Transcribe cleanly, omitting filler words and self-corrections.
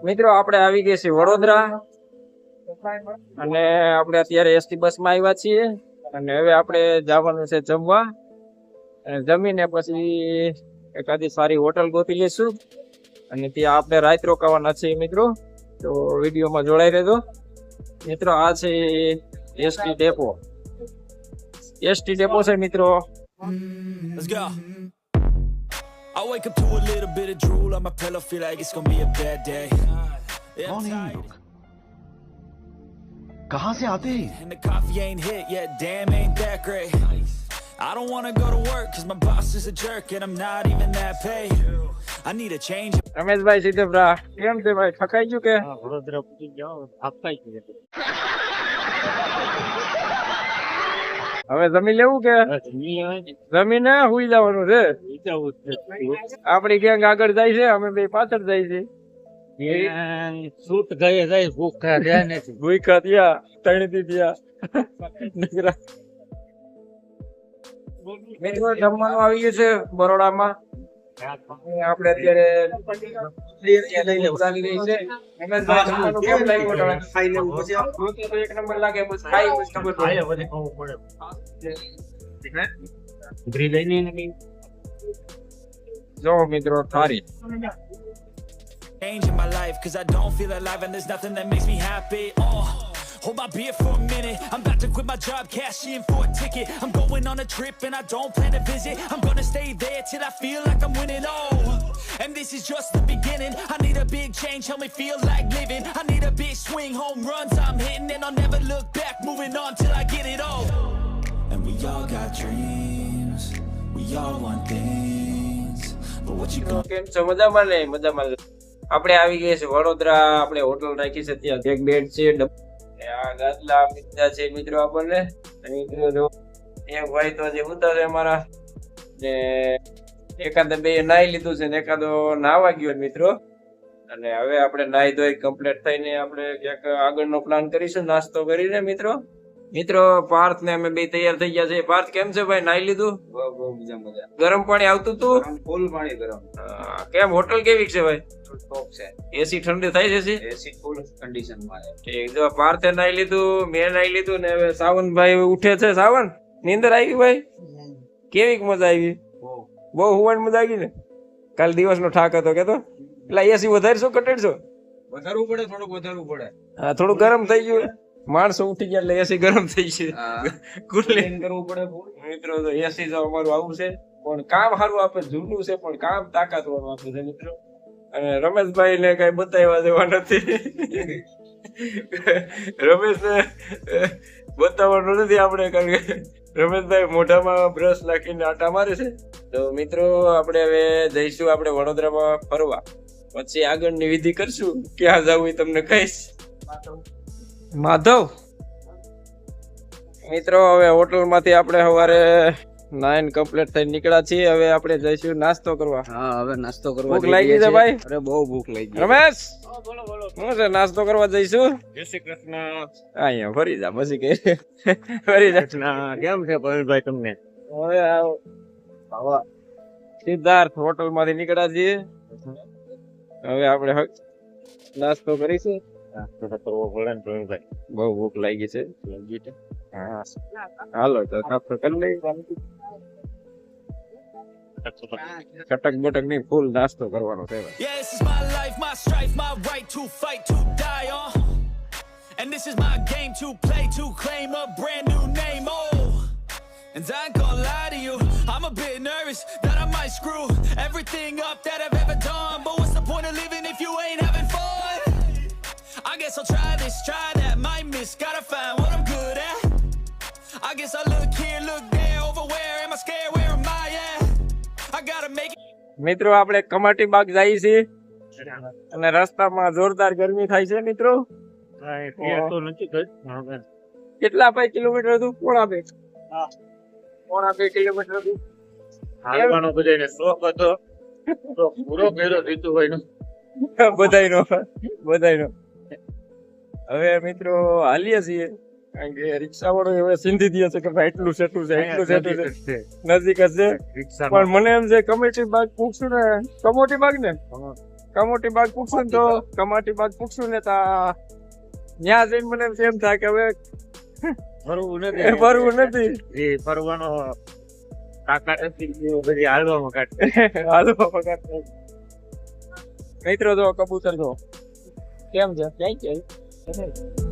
મિત્રો આપણે આવી ગયા છીએ વડોદરા અને આપણે અત્યારે એસટી બસમાં આવ્યા છીએ અને હવે આપણે જવાનું છે જમવા અને જમીને પછી એકાદી સારી હોટલ ગોતી લઈશું અને ત્યાં આપણે રાત રોકાવાના છીએ મિત્રો. તો વિડીયોમાં જોડાઈ રહેજો મિત્રો. આ છે એસટી ડેપો. એસટી ડેપો છે મિત્રો. Let's go. I wake up to a little bit of drool on my pillow, feel like it's gonna be a bad day. Yeah, I'm tired. कहाँ से आते हैं? And the coffee ain't hit yet, damn ain't that great. I don't wanna go to work cause my boss is a jerk and I'm not even that paid. I need a change. Rameshbhai Siddhpura કેમ છે ભાઈ? થકાઈ ગયું કે? વડોદરા પૂછી જાઓ, થાકાઈ ગયું. હવે જમી લેવું કે જમીને હુઈ જવાનું છે? આપડી ગેંગ આગળ જાય છે, અમે બે પાછળ જાય છે. સૂટ ગયે જાય, ભૂખા રહ્યા નથી. ભૂખા થયા, તણતી થયા. મિત્રો જમવાનું આવી ગયું છે બરોડામાં. આપણે અત્યારે લઈને ઉડાવી રહી છે. રમેશભાઈ જમવાનું કેમ લાગ્યું? ખાઈ લેવું પછી તો એક નંબર લાગે, બસ ખાઈ પછી ખબર પડે. ઘરી લઈને જો મિત્રો થારી Change in my life cause I don't feel alive and there's nothing that makes me happy. Hold my beer for a minute. I'm about to quit my job, cash in for a ticket. I'm going on a trip and I don't plan to visit. I'm gonna stay there till I feel like I'm winning. And this is just the beginning. I need a big change, help me feel like living. I need a big swing, home runs I'm hitting, and I'll never look back, moving on till I get it all. And we all got dreams, we all want things, but what you gonna... કેમ છો? મજામાં ને? મજામાં. આપણે આવી ગયા છે વડોદરા. આપણે હોટલ રાખી છે, ત્યાં એક બેડ છે, આ ગાદલા મિત્રા છે મિત્રો આપણને. મિત્રો જો એક ભાઈ તો જે ઉતા છે અમારા, ને એકાદ બે નાઈ લીધું છે ને એકાદો નાવા ગયો મિત્રો. અને હવે આપણે નાઈ ધોઈ કમ્પ્લીટ થઈને આપણે ક્યાંક આગળનો પ્લાન કરીશું નાસ્તો કરીને મિત્રો. મિત્રો પાર્થ ને અમે બે તૈયાર થઈ ગયા છે. પાર્થ કેમ છે ભાઈ? નાઈ લીધું? ગરમ પાણી આવતું તું? ફૂલ પાણી ગરમ. કેમ હોટલ કેવી છે ભાઈ? ટોપ છે. એસી ઠંડી થાય છે? એસી ફૂલ કન્ડિશન માં છે. ઠીક. જો પાર્થે નાઈ લીધું, મેં નાઈ લીધું ને હવે સાવનભાઈ ઉઠે છે. સાવન નીંદર આવી ભાઈ? કેવી મજા આવી? બહુ હુવાની મજા આવી ને? કાલ દિવસ નો ઠાક હતો કેતો? એટલે એસી વધારશો ઘટાડશો? વધારવું પડે, થોડુંક વધારવું પડે. હા, થોડું ગરમ થઈ ગયું. માણસો ઉઠી ગયા એટલે એસી ગરમ થઈ ગયું. કુલિંગ કરવું પડે. મિત્રો તો એસી જો અમારું આવું છે, પણ કામ સારું આપે. જૂનું છે પણ કામ તાકાત વાળું આપે છે મિત્રો. અને રમેશભાઈ ને કઈ બતાવવા દેવા નથી. રમેશ ને બતાવવાનું નથી આપણે, કારણ કે રમેશભાઈ મોઢામાં બ્રશ નાખીને આટા મારે છે. તો મિત્રો આપણે હવે જઈશું આપણે વડોદરામાં ફરવા. પછી આગળની વિધિ કરશું. ક્યાં જવું એ તમને કહીશ. માધવ મિત્રો હવે હોટલ માંથી આપણે સવારે 9 કમ્પ્લીટ થઈ નીકળ્યા છીએ. હવે આપણે જઈશું નાસ્તો કરવા. હા, હવે નાસ્તો કરવા. ભૂખ લાગી છે ભાઈ? અરે બહુ ભૂખ લાગી. રમેશ શું છે? નાસ્તો કરવા જઈશું. જય શ્રી કૃષ્ણ. અહીંયા ફરી જા પછી કે ફરી જા. કેમ છે પવનભાઈ તમને? હવે આવો સિદ્ધાર્થ હોટલ માંથી નીકળ્યા છીએ. હવે આપણે નાસ્તો કરીશું. કરવો પડે ને પવનભાઈ, બહુ ભૂખ લાગી છે. લાગી છે. હા હાલો તો નાસ્તો કરી લઈએ. કટક બટક નહીં, ફૂલ નાસ્તો કરવાનો છે. Yeah, this is my life, my strife, my right to fight, to die on. And this is my game to play, to claim a brand new name, And I ain't gonna lie to you, I'm a bit nervous that I might screw everything up that I've ever done. But what's the point of living if you ain't having fun? I guess I'll try this, try that, might miss, gotta find what I'm good at. I guess I look here, look there, over where am I scared, where am I at? I gotta make it. મિત્રો આપણે કમાટી બાગ જઈએ છીએ અને રસ્તામાં જોરદાર ગરમી થાય છે મિત્રો. કેટલા 5 કિલોમીટર હતું? પોણા 2 કિલોમીટર હતું. હાલવાનો બધાને શોખ હતો તો પૂરો કર્યો રીતુભાઈ નો. બધાયનો. હવે મિત્રો હાલીએ છીએ, કારણ કે રિક્ષા વાળો હવે સિંધી દે છે કે ભાઈ એટલું સેટું છે, એટલું સેટું છે, નજીક જ છે. પણ મને એમ છે કમોટી બાગ પૂછશું ને, કમોટી બાગ ને કમોટી બાગ પૂછું ને તો કમાટી બાગ પૂછું ને તા ત્યાં જઈને મને એમ થાય કે હવે ફરવું એ નથી ફરવું નથી. એ ફરવાનો તાકાત નથી બધી હાલવામાં કાઢે હાલો પગાર મિત્રો જો કબૂતર જો કેમ છે ક્યાંય